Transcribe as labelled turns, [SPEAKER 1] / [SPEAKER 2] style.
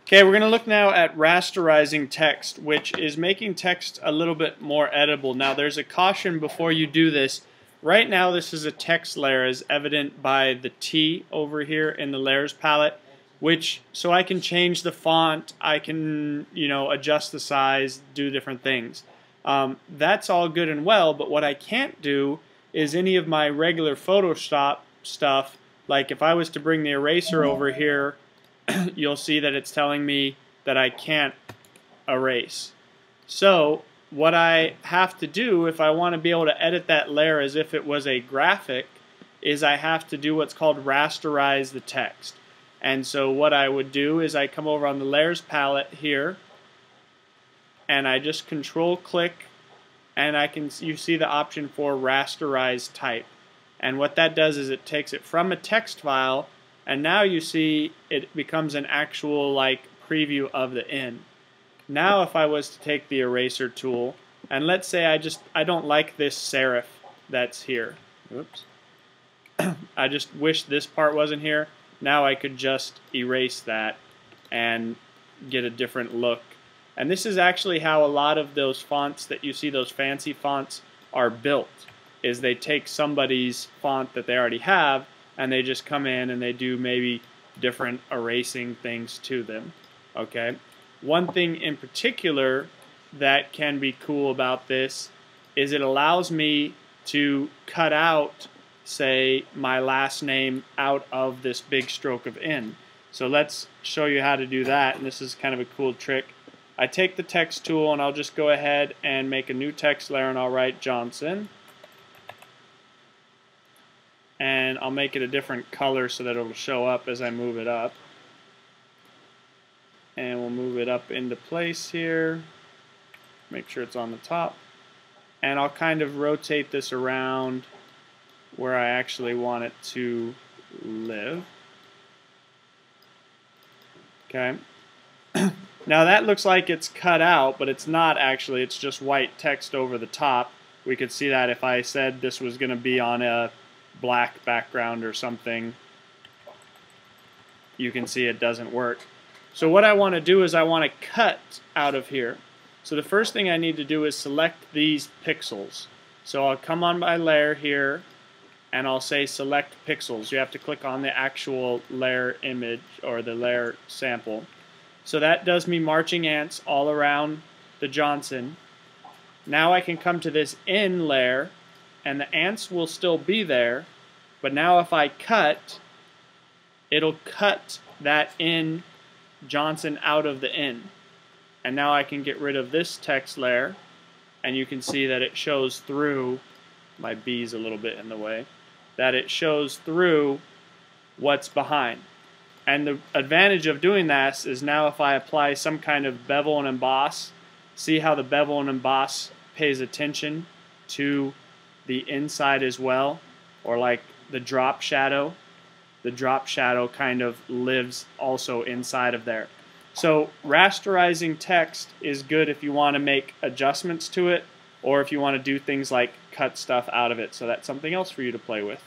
[SPEAKER 1] Okay, we're going to look now at rasterizing text, which is making text a little bit more editable. Now, there's a caution before you do this. Right now, this is a text layer, as evident by the T over here in the layers palette, so I can change the font, I can, adjust the size, do different things. That's all good and well, but what I can't do is any of my regular Photoshop stuff. Like if I was to bring the eraser over here, you'll see that it's telling me that I can't erase. So what I have to do if I want to be able to edit that layer as if it was a graphic is I have to do what's called rasterize the text. And so what I would do is I come over on the layers palette here and I just control click and you see the option for rasterize type. And what that does is it takes it from a text file, and now you see it becomes an actual preview of the end. Now if I was to take the eraser tool, and let's say I don't like this serif that's here. Oops. I just wish this part wasn't here. Now I could just erase that and get a different look. And this is actually how a lot of those fonts that you see, those fancy fonts, are built. Is they take somebody's font that they already have and they just come in and they do maybe different erasing things to them. Okay. One thing in particular that can be cool about this is it allows me to cut out, say, my last name out of this big stroke of N. So let's show you how to do that, and this is kind of a cool trick. I take the text tool and I'll just go ahead and make a new text layer and I'll write Johnson. And I'll make it a different color so that it'll show up as I move it up. And we'll move it up into place here. Make sure it's on the top. And I'll kind of rotate this around where I actually want it to live. Okay. Now that looks like it's cut out, but it's not actually. It's just white text over the top. We could see that if I said this was going to be on a black background or something. You can see it doesn't work. So what I want to do is I want to cut out of here. So the first thing I need to do is select these pixels. So I'll come on my layer here and I'll say select pixels. You have to click on the actual layer image or the layer sample. So that does me marching ants all around the Johnson. Now I can come to this N layer and the ants will still be there, but now if I cut, it'll cut that N Johnson out of the N. And now I can get rid of this text layer, and you can see that it shows through, my B's a little bit in the way, that it shows through what's behind. And the advantage of doing this is now if I apply some kind of bevel and emboss, see how the bevel and emboss pays attention to the inside as well, or like the drop shadow. The drop shadow kind of lives also inside of there. So rasterizing text is good if you want to make adjustments to it, or if you want to do things like cut stuff out of it. So that's something else for you to play with.